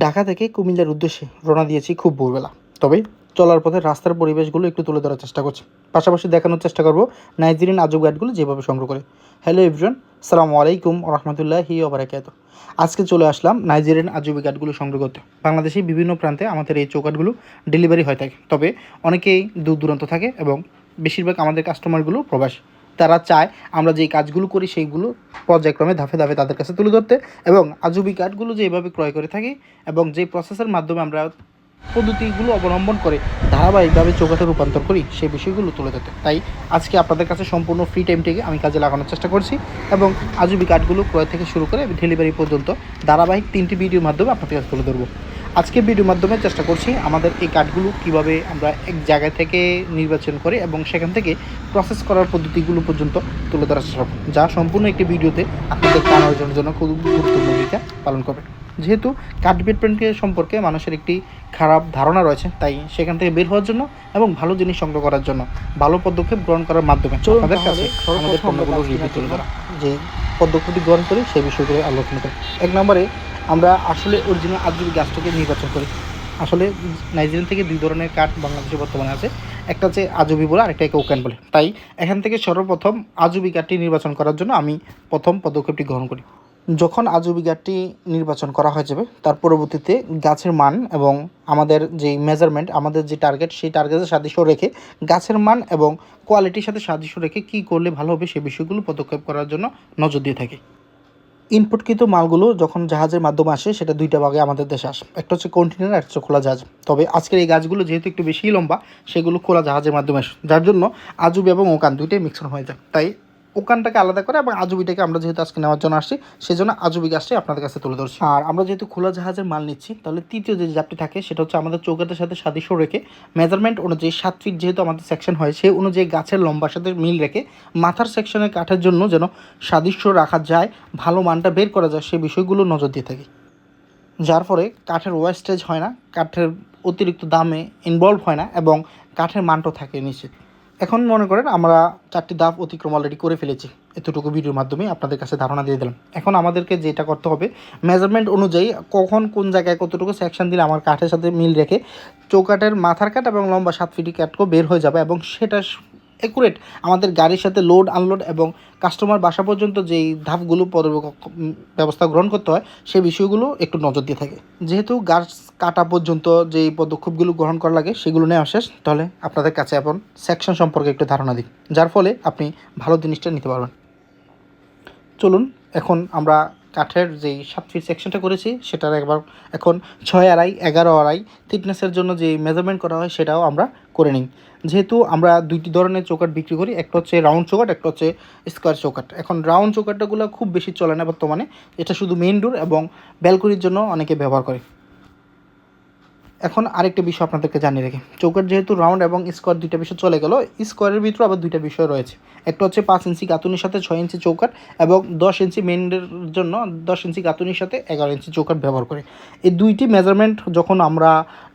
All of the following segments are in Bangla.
ঢাকা থেকে কুমিল্লার উদ্দেশ্যে রওনা দিয়েছি খুব ভোরবেলা। তবে চলার পথে রাস্তার পরিবেশগুলো একটু তুলে ধরার চেষ্টা করছি, পাশাপাশি দেখানোর চেষ্টা করব নাইজেরিয়ান আজব গাইডগুলো যেভাবে সংগ্রহ করে। হ্যালো এভরিওয়ান, সালামু আলাইকুম রহমতুল্লাহি ওবারাকাতুহু। আজকে চলে আসলাম নাইজেরিয়ান আজব গাইডগুলো সংগ্রহ করতে। বাংলাদেশের বিভিন্ন প্রান্তে আমাদের এই চৌকাটগুলো ডেলিভারি হয়ে থাকে, তবে অনেকেই দূর দূরান্ত থাকে এবং বেশিরভাগ আমাদের কাস্টমারগুলো প্রবাসী। তারা চায় আমরা যেই কাজগুলো করি সেইগুলো পর্যায়ক্রমে ধাপে ধাপে তাদের কাছে তুলে ধরতে, এবং আজুবি কার্ডগুলো যেভাবে ক্রয় করে থাকি এবং যে প্রসেসের মাধ্যমে আমরা পদ্ধতিগুলো অবলম্বন করে ধারাবাহিকভাবে চৌকাঠে রূপান্তর করি সেই বিষয়গুলো তুলে ধরতে। তাই আজকে আপনাদের কাছে সম্পূর্ণ ফ্রি টাইমটিকে আমি কাজে লাগানোর চেষ্টা করছি এবং আজুবি কার্ডগুলো ক্রয় থেকে শুরু করে ডেলিভারি পর্যন্ত ধারাবাহিক 3টি ভিডিওর মাধ্যমে আপনাদের কাছে তুলে ধরবো। আজকে ভিডিওর মাধ্যমে চেষ্টা করছি আমাদের এই কার্ডগুলো কীভাবে আমরা এক জায়গা থেকে নির্বাচন করে এবং সেখান থেকে প্রসেস করার পদ্ধতিগুলো পর্যন্ত তুলে ধরার চেষ্টা করব, যা সম্পূর্ণ একটি ভিডিওতে আপনাদের কান অর্জনের জন্য খুব গুরুত্বপূর্ণ ভূমিকা পালন করবে। যেহেতু কার্ড পেন্টের সম্পর্কে মানুষের একটি খারাপ ধারণা রয়েছে, তাই সেখান থেকে বের হওয়ার জন্য এবং ভালো জিনিস সংগ্রহ করার জন্য ভালো পদক্ষেপ গ্রহণ করার মাধ্যমে আপনাদের কাছে আমাদের পণ্যগুলো রিভিউ তুলে ধরা, যে পদক্ষেপটি গ্রহণ করি সেই বিষয়গুলো আলোচনা করি। এক নম্বরে আমরা আসলে অরিজিনাল আজুবি গাছটাকে নির্বাচন করি। আসলে নাইজেরিয়ান থেকে দুই ধরনের কাঠ বাংলাদেশে বর্তমানে আছে, একটা হচ্ছে আজুবি বলে, আরেকটা ওকান বলে। তাই এখান থেকে সর্বপ্রথম আজুবি কাঠটি নির্বাচন করার জন্য আমি প্রথম পদক্ষেপটি গ্রহণ করি। যখন আজুবি গাছটি নির্বাচন করা হয়ে যাবে, তার পরবর্তীতে গাছের মান এবং আমাদের যেই মেজারমেন্ট, আমাদের যে টার্গেট, সেই টার্গেটের সাদৃশ্য রেখে গাছের মান এবং কোয়ালিটির সাথে সাদৃশ্য রেখে কী করলে ভালো হবে সেই বিষয়গুলো পদক্ষেপ করার জন্য নজর দিয়ে থাকি। ইনপুটকৃত মালগুলো যখন জাহাজের মাধ্যমে আসে, সেটা দুইটা ভাগে আমাদের দেশে আসে, একটা হচ্ছে কন্টেনার আর হচ্ছে খোলা জাহাজ। তবে আজকের এই গাছগুলো যেহেতু একটু বেশি লম্বা, সেগুলো খোলা জাহাজের মাধ্যমে আসে, যার জন্য আজুবি এবং ওকান দুইটাই মিক্সড হয়ে যায়। তাই ওকানটাকে আলাদা করে এবং আজুবিটাকে আমরা যেহেতু আজকে নেওয়ার জন্য আসছি, সেজন্য আজুবি গাছটি আপনাদের কাছে তুলে ধরছি। আর আমরা যেহেতু খোলা জাহাজের মাল নিচ্ছি, তাহলে তৃতীয় যে জাপটি থাকে সেটা হচ্ছে আমাদের চৌকাটের সাথে সাদৃশ্য রেখে মেজারমেন্ট অনুযায়ী 7 ফিট যেহেতু আমাদের সেকশন হয়, সেই অনুযায়ী গাছের লম্বার সাথে মিল রেখে মাথার সেকশনের কাঠের জন্য যেন সাদৃশ্য রাখা যায়, ভালো মানটা বের করা যায়, সেই বিষয়গুলো নজর দিয়ে থাকি। যার ফলে কাঠের ওয়েস্টেজ হয় না, কাঠের অতিরিক্ত দামে ইনভলভ হয় না এবং কাঠের মানটাও থাকে নিশ্চিত। এখন মনে করেন আমরা 4টি ধাপ অতিক্রম অলরেডি করে ফেলেছি, এতটুকু ভিডিওর মাধ্যমে আপনাদের কাছে ধারণা দিয়ে দিলাম। এখন আমাদেরকে যেটা করতে হবে, মেজারমেন্ট অনুযায়ী কখন কোন জায়গায় কতটুকু সেকশন দিলে আমার কাঠের সাথে মিল রেখে চৌকাঠের মাথার কাঠ এবং লম্বা 7 ফিটি কাঠও বের হয়ে যাবে এবং সেটা অ্যাকুরেট আমাদের গাড়ির সাথে লোড আনলোড এবং কাস্টমার বাসা পর্যন্ত যেই ধাপগুলো ব্যবস্থা গ্রহণ করতে হয়, সেই বিষয়গুলো একটু নজর দিয়ে থাকে। যেহেতু গাছ কাটা পর্যন্ত যেই পদক্ষেপগুলো গ্রহণ করা লাগে সেগুলো নেওয়া শেষ, তাহলে আপনাদের কাছে এখন সেকশন সম্পর্কে একটু ধারণা দিই, যার ফলে আপনি ভালো জিনিসটা নিতে পারবেন। চলুন এখন আমরা কাঠের যেই 7 ফিট সেকশনটা করেছি সেটার একবার এখন 6 আড়াই 11 আড়াই থিকনেসের জন্য যে মেজারমেন্ট করা হয় সেটাও আমরা করে নিই। যেহেতু আমরা দুইটি ধরনের চৌকাঠ বিক্রি করি, একটা হচ্ছে রাউন্ড চৌকাঠ, একটা হচ্ছে স্কোয়ার চৌকাঠ। এখন রাউন্ড চৌকাঠগুলো খুব বেশি চলে না বর্তমানে, এটা শুধু মেইন ডোর এবং ব্যালকনির জন্য অনেকে ব্যবহার করে। এখন আরেকটা বিষয় আপনাদেরকে জানিয়ে রাখি, চৌকাঠ যেহেতু রাউন্ড এবং স্কোয়ার দুইটা বিষয় চলে গেল, স্কোয়ারের ভিতরে আবার দুইটা বিষয় রয়েছে। একটা হচ্ছে 5 ইঞ্চি গাঁথুনির সাথে 6 ইঞ্চি চৌকাঠ এবং 10 ইঞ্চি মেইনের জন্য 10 ইঞ্চি গাঁথুনির সাথে 11 ইঞ্চি চৌকাঠ ব্যবহার করে। এই দুইটি মেজারমেন্ট যখন আমরা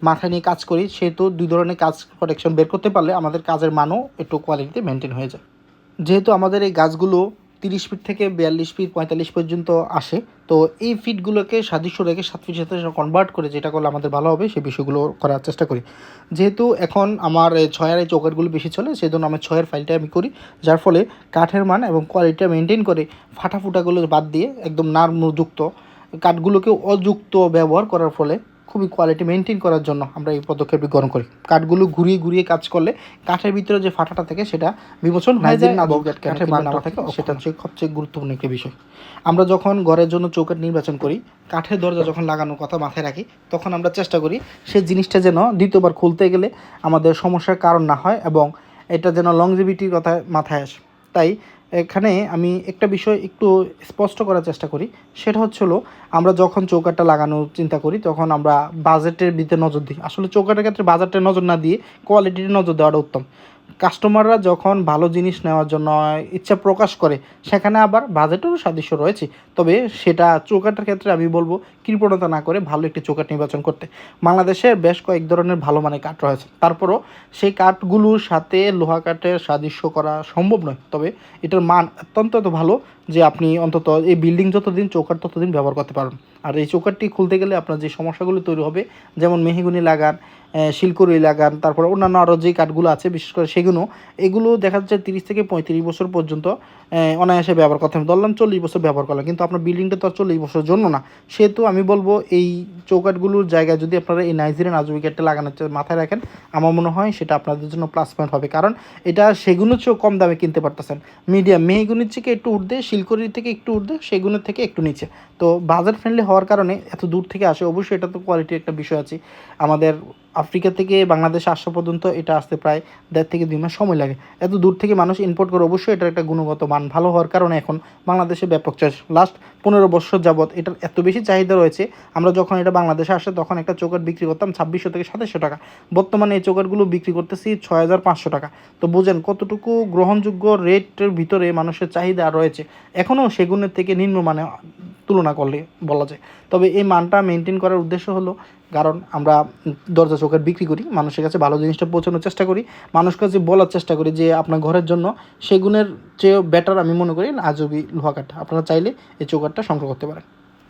মাথায় নিয়ে কাজ করি, সেহেতু দুই ধরনের কাজ প্রোটেকশন বের করতে পারলে আমাদের কাজের মানও একটু কোয়ালিটিতে মেনটেন হয়ে যায়। যেহেতু আমাদের এই গাছগুলো 30 ফিট থেকে 42 ফিট 45 পর্যন্ত আসে, তো এই ফিটগুলোকে সাদৃশ্য রেখে 7 ফিট সাথে কনভার্ট করে যেটা করলে আমাদের ভালো হবে সেই বিষয়গুলো করার চেষ্টা করি। যেহেতু এখন আমার 6 আর এই চৌকাঠগুলো বেশি চলে, সেই জন্য আমার 6 ফাইলটা আমি করি, যার ফলে কাঠের মান এবং কোয়ালিটিটা মেনটেন করে ফাটাফুটাগুলো বাদ দিয়ে একদম নার্মযুক্ত কাঠগুলোকে অযুক্ত ব্যবহার করার ফলে খুবই কোয়ালিটি মেনটেন করার জন্য আমরা এই পদক্ষেপটি গ্রহণ করি। কাঠগুলো ঘুরিয়ে ঘুরিয়ে কাজ করলে কাঠের ভিতরে যে ফাটাটা থাকে সেটা বিমোচন হয়ে যায় এবং কাঠের মানটা থাকে, সেটা হচ্ছে সবচেয়ে গুরুত্বপূর্ণ একটি বিষয়। আমরা যখন ঘরের জন্য চৌকাঠ নির্বাচন করি, কাঠের দরজা যখন লাগানোর কথা মাথায় রাখি, তখন আমরা চেষ্টা করি সেই জিনিসটা যেন দ্বিতীয়বার খুলতে গেলে আমাদের সমস্যার কারণ না হয় এবং এটা যেন লংজিভিটির কথা মাথায় আসে। তাই এখানে আমি একটা বিষয় একটু স্পষ্ট করার চেষ্টা করি, সেটা হলো আমরা যখন চৌকাঠটা লাগানোর চিন্তা করি তখন আমরা বাজেটের দিকে নজর দিই। আসলে চৌকাঠের ক্ষেত্রে বাজেটের নজর না দিয়ে কোয়ালিটির নজর দেওয়াটা উত্তম। কাস্টমাররা যখন ভালো জিনিস নেওয়ার জন্য ইচ্ছা প্রকাশ করে, সেখানে আবার বাজেটেরও সাদৃশ্য রয়েছে, তবে সেটা চৌকাঠের ক্ষেত্রে আমি বলবো কৃপণতা না করে ভালো একটি চৌকাঠ নির্বাচন করতে। বাংলাদেশের বেশ কয়েক ধরনের ভালো মানের কাঠ রয়েছে, তারপরও সেই কাঠগুলোর সাথে লোহা কাঠের সাদৃশ্য করা সম্ভব নয়, তবে এটার মান অত্যন্ত ভালো যে আপনি অন্তত এই বিল্ডিং যতদিন চৌকাঠ ততদিন ব্যবহার করতে পারবেন। আর এই চৌকাঠটি খুলতে গেলে আপনার যে সমস্যাগুলো তৈরি হবে, যেমন মেহগনি লাগান, শিলকড়ি লাগান, তারপরে অন্যান্য আরও যে কাঠগুলো আছে বিশেষ করে এগুলো দেখা যাচ্ছে 30 থেকে 35 বছর পর্যন্ত অনায়াসে ব্যবহার করতে হবে। ধরলাম 40 বছর ব্যবহার করলাম, কিন্তু আপনার বিল্ডিংটা তো আর 40 বছরের জন্য না। সেহেতু আমি বলবো এই চৌকাঠগুলোর জায়গায় যদি আপনারা এই নাইজেরিয়ান আজুবি কাঠটা লাগানোর মাথায় রাখেন, আমার মনে হয় সেটা আপনাদের জন্য প্লাস পয়েন্ট হবে। কারণ এটা সেগুনের চেয়েও কম দামে কিনতে পারতেছেন। মিডিয়াম মেহগনির থেকে একটু ঊর্ধ্বে, শিলকড়ির থেকে একটু ঊর্ধ্বে, সেগুনের থেকে একটু নিচে। তো বাজার ফ্রেন্ডলি হওয়ার কারণে এত দূর থেকে আসে, অবশ্যই এটা তো কোয়ালিটির একটা বিষয় আছে। আমাদের আফ্রিকা থেকে বাংলাদেশে আসা পর্যন্ত এটা আসতে প্রায় 1.5 থেকে 2 মাস সময় লাগে। এত দূর থেকে মানুষ ইম্পোর্ট করে, অবশ্যই এটার একটা গুণগত মান ভালো হওয়ার কারণে এখন বাংলাদেশে ব্যাপক চাষ। লাস্ট 15 বছর যাবৎ এটার এত বেশি চাহিদা রয়েছে। আমরা যখন এটা বাংলাদেশে আসে তখন একটা চৌকাঠ বিক্রি করতাম 2600 থেকে 2700 টাকা। বর্তমানে এই চৌকাঠগুলো বিক্রি করতেছি 6500 টাকা। তো বোঝেন কতটুকু গ্রহণযোগ্য রেটের ভিতরে মানুষের চাহিদা রয়েছে। এখনও সেগুনের থেকে নিম্নমানে তুলনা করলে বলা যায়। তবে এই মানটা মেনটেন করার উদ্দেশ্য হলো, কারণ আমরা দরজা চৌকাঠ বিক্রি করি, মানুষের কাছে ভালো জিনিসটা পৌঁছানোর চেষ্টা করি, মানুষের কাছে বলার চেষ্টা করি যে আপনার ঘরের জন্য সেগুনের চেয়েও বেটার আমি মনে করি আজবি লোহা কাঠ। আপনারা চাইলে এই চৌকাঠটা সংগ্রহ করতে পারেন।